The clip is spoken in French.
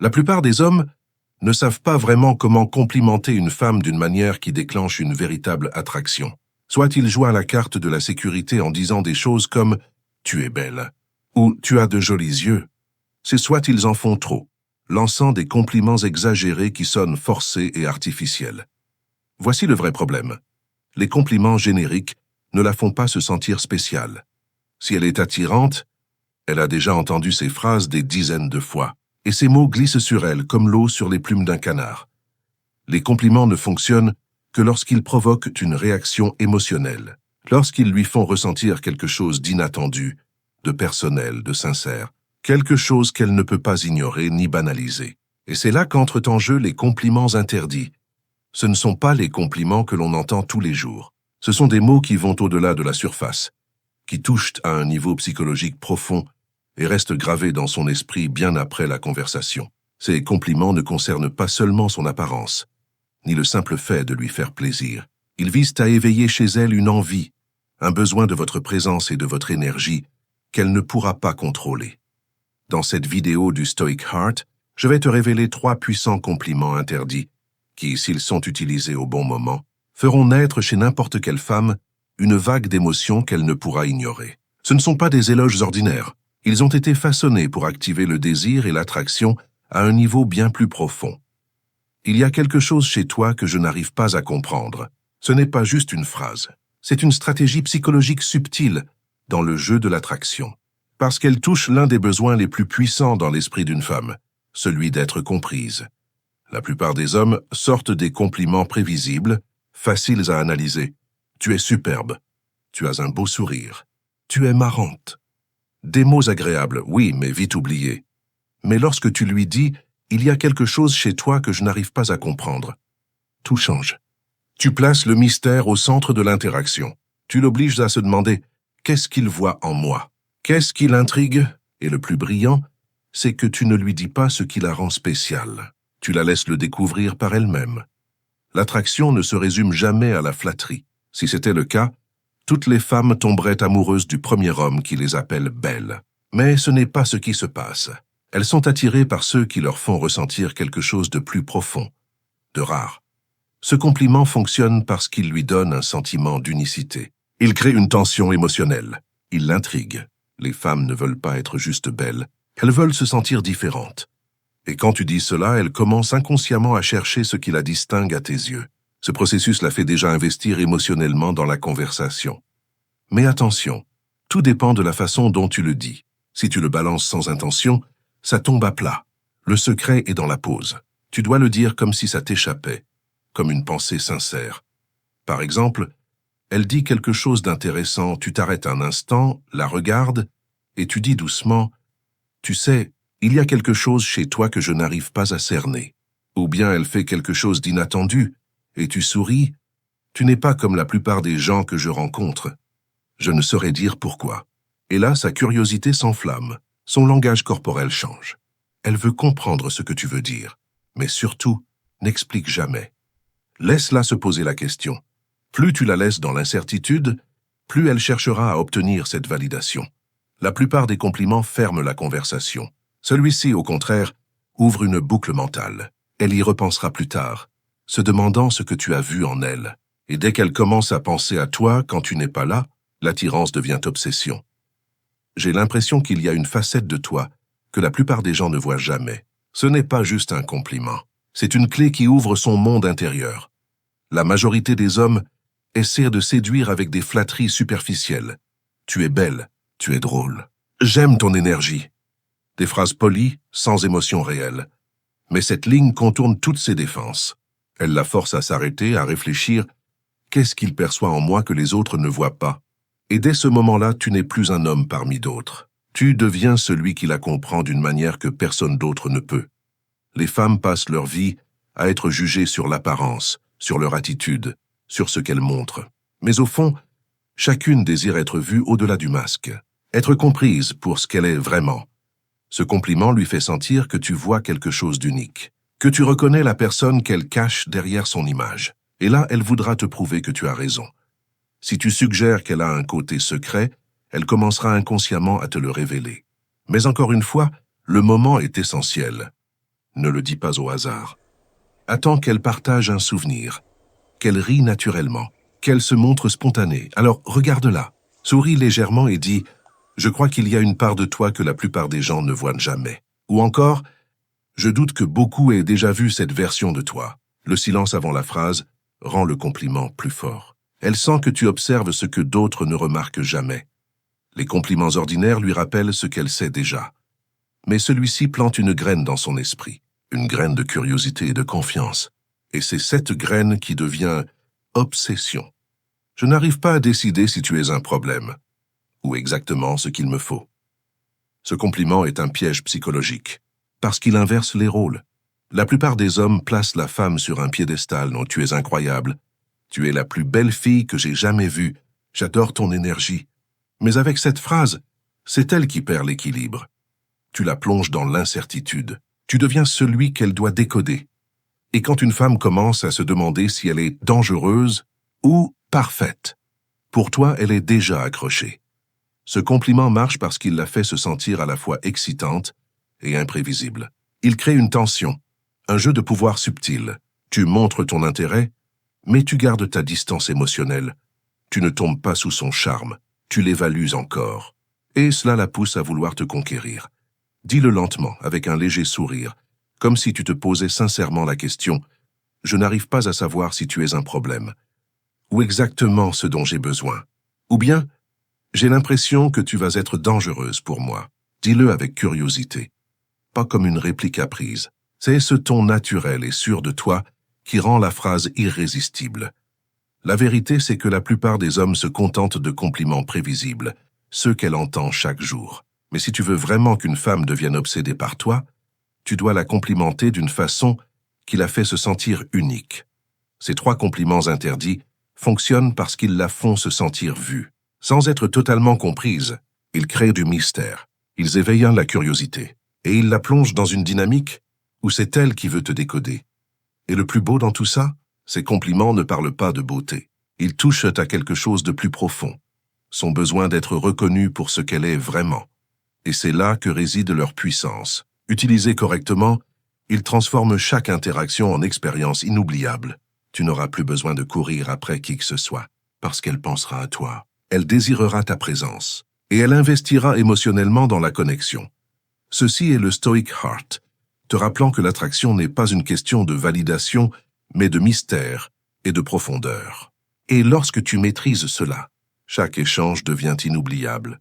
La plupart des hommes ne savent pas vraiment comment complimenter une femme d'une manière qui déclenche une véritable attraction. Soit ils jouent à la carte de la sécurité en disant des choses comme « tu es belle » ou « tu as de jolis yeux ». C'est soit ils en font trop, lançant des compliments exagérés qui sonnent forcés et artificiels. Voici le vrai problème. Les compliments génériques ne la font pas se sentir spéciale. Si elle est attirante, elle a déjà entendu ces phrases des dizaines de fois, et ces mots glissent sur elle comme l'eau sur les plumes d'un canard. Les compliments ne fonctionnent que lorsqu'ils provoquent une réaction émotionnelle, lorsqu'ils lui font ressentir quelque chose d'inattendu, de personnel, de sincère, quelque chose qu'elle ne peut pas ignorer ni banaliser. Et c'est là qu'entrent en jeu les compliments interdits. Ce ne sont pas les compliments que l'on entend tous les jours. Ce sont des mots qui vont au-delà de la surface, qui touchent à un niveau psychologique profond et restent gravés dans son esprit bien après la conversation. Ces compliments ne concernent pas seulement son apparence, ni le simple fait de lui faire plaisir. Ils visent à éveiller chez elle une envie, un besoin de votre présence et de votre énergie qu'elle ne pourra pas contrôler. Dans cette vidéo du Stoic Heart, je vais te révéler 3 puissants compliments interdits qui, s'ils sont utilisés au bon moment, feront naître chez n'importe quelle femme une vague d'émotions qu'elle ne pourra ignorer. Ce ne sont pas des éloges ordinaires. Ils ont été façonnés pour activer le désir et l'attraction à un niveau bien plus profond. Il y a quelque chose chez toi que je n'arrive pas à comprendre. Ce n'est pas juste une phrase. C'est une stratégie psychologique subtile dans le jeu de l'attraction. Parce qu'elle touche l'un des besoins les plus puissants dans l'esprit d'une femme, celui d'être comprise. La plupart des hommes sortent des compliments prévisibles, faciles à analyser. Tu es superbe. Tu as un beau sourire. Tu es marrante. Des mots agréables, oui, mais vite oubliés. Mais lorsque tu lui dis « il y a quelque chose chez toi que je n'arrive pas à comprendre », tout change. Tu places le mystère au centre de l'interaction. Tu l'obliges à se demander « qu'est-ce qu'il voit en moi ?» Qu'est-ce qui l'intrigue? Et le plus brillant, c'est que tu ne lui dis pas ce qui la rend spéciale. Tu la laisses le découvrir par elle-même. L'attraction ne se résume jamais à la flatterie. Si c'était le cas, toutes les femmes tomberaient amoureuses du premier homme qui les appelle belles. Mais ce n'est pas ce qui se passe. Elles sont attirées par ceux qui leur font ressentir quelque chose de plus profond, de rare. Ce compliment fonctionne parce qu'il lui donne un sentiment d'unicité. Il crée une tension émotionnelle. Il l'intrigue. Les femmes ne veulent pas être juste belles. Elles veulent se sentir différentes. Et quand tu dis cela, elles commencent inconsciemment à chercher ce qui la distingue à tes yeux. Ce processus la fait déjà investir émotionnellement dans la conversation. Mais attention, tout dépend de la façon dont tu le dis. Si tu le balances sans intention, ça tombe à plat. Le secret est dans la pause. Tu dois le dire comme si ça t'échappait, comme une pensée sincère. Par exemple, elle dit quelque chose d'intéressant, tu t'arrêtes un instant, la regardes, et tu dis doucement « Tu sais, il y a quelque chose chez toi que je n'arrive pas à cerner. » Ou bien elle fait quelque chose d'inattendu, et tu souris, « Tu n'es pas comme la plupart des gens que je rencontre. » Je ne saurais dire pourquoi. Et là, sa curiosité s'enflamme. Son langage corporel change. Elle veut comprendre ce que tu veux dire. Mais surtout, n'explique jamais. Laisse-la se poser la question. Plus tu la laisses dans l'incertitude, plus elle cherchera à obtenir cette validation. La plupart des compliments ferment la conversation. Celui-ci, au contraire, ouvre une boucle mentale. Elle y repensera plus tard, se demandant ce que tu as vu en elle. Et dès qu'elle commence à penser à toi quand tu n'es pas là, l'attirance devient obsession. J'ai l'impression qu'il y a une facette de toi que la plupart des gens ne voient jamais. Ce n'est pas juste un compliment. C'est une clé qui ouvre son monde intérieur. La majorité des hommes essaient de séduire avec des flatteries superficielles. Tu es belle, tu es drôle. J'aime ton énergie. Des phrases polies, sans émotion réelle. Mais cette ligne contourne toutes ses défenses. Elle la force à s'arrêter, à réfléchir. Qu'est-ce qu'il perçoit en moi que les autres ne voient pas? Et dès ce moment-là, tu n'es plus un homme parmi d'autres. Tu deviens celui qui la comprend d'une manière que personne d'autre ne peut. Les femmes passent leur vie à être jugées sur l'apparence, sur leur attitude, sur ce qu'elles montrent. Mais au fond, chacune désire être vue au-delà du masque, être comprise pour ce qu'elle est vraiment. Ce compliment lui fait sentir que tu vois quelque chose d'unique, que tu reconnais la personne qu'elle cache derrière son image. Et là, elle voudra te prouver que tu as raison. Si tu suggères qu'elle a un côté secret, elle commencera inconsciemment à te le révéler. Mais encore une fois, le moment est essentiel. Ne le dis pas au hasard. Attends qu'elle partage un souvenir, qu'elle rit naturellement, qu'elle se montre spontanée. Alors regarde-la, souris légèrement et dis « Je crois qu'il y a une part de toi que la plupart des gens ne voient jamais. » Ou encore « Je doute que beaucoup aient déjà vu cette version de toi. » Le silence avant la phrase rend le compliment plus fort. Elle sent que tu observes ce que d'autres ne remarquent jamais. Les compliments ordinaires lui rappellent ce qu'elle sait déjà. Mais celui-ci plante une graine dans son esprit, une graine de curiosité et de confiance. Et c'est cette graine qui devient obsession. Je n'arrive pas à décider si tu es un problème, ou exactement ce qu'il me faut. Ce compliment est un piège psychologique, parce qu'il inverse les rôles. La plupart des hommes placent la femme sur un piédestal. Non, tu es incroyable. Tu es la plus belle fille que j'ai jamais vue. J'adore ton énergie. Mais avec cette phrase, c'est elle qui perd l'équilibre. Tu la plonges dans l'incertitude. Tu deviens celui qu'elle doit décoder. Et quand une femme commence à se demander si elle est dangereuse ou parfaite, pour toi, elle est déjà accrochée. Ce compliment marche parce qu'il la fait se sentir à la fois excitante et imprévisible. Il crée une tension, un jeu de pouvoir subtil. Tu montres ton intérêt, mais tu gardes ta distance émotionnelle. Tu ne tombes pas sous son charme, tu l'évalues encore. Et cela la pousse à vouloir te conquérir. Dis-le lentement, avec un léger sourire, comme si tu te posais sincèrement la question « Je n'arrive pas à savoir si tu es un problème. Ou exactement ce dont j'ai besoin. Ou bien, j'ai l'impression que tu vas être dangereuse pour moi. » Dis-le avec curiosité, pas comme une réplique apprise. C'est ce ton naturel et sûr de toi qui rend la phrase irrésistible. La vérité, c'est que la plupart des hommes se contentent de compliments prévisibles, ceux qu'elle entend chaque jour. Mais si tu veux vraiment qu'une femme devienne obsédée par toi, tu dois la complimenter d'une façon qui la fait se sentir unique. Ces 3 compliments interdits fonctionnent parce qu'ils la font se sentir vue. Sans être totalement comprise, ils créent du mystère. Ils éveillent la curiosité. Et ils la plongent dans une dynamique où c'est elle qui veut te décoder. Et le plus beau dans tout ça, ces compliments ne parlent pas de beauté. Ils touchent à quelque chose de plus profond, son besoin d'être reconnue pour ce qu'elle est vraiment. Et c'est là que réside leur puissance. Utilisés correctement, ils transforment chaque interaction en expérience inoubliable. Tu n'auras plus besoin de courir après qui que ce soit, parce qu'elle pensera à toi. Elle désirera ta présence, et elle investira émotionnellement dans la connexion. Ceci est le Stoic Heart, te rappelant que l'attraction n'est pas une question de validation, mais de mystère et de profondeur. Et lorsque tu maîtrises cela, chaque échange devient inoubliable.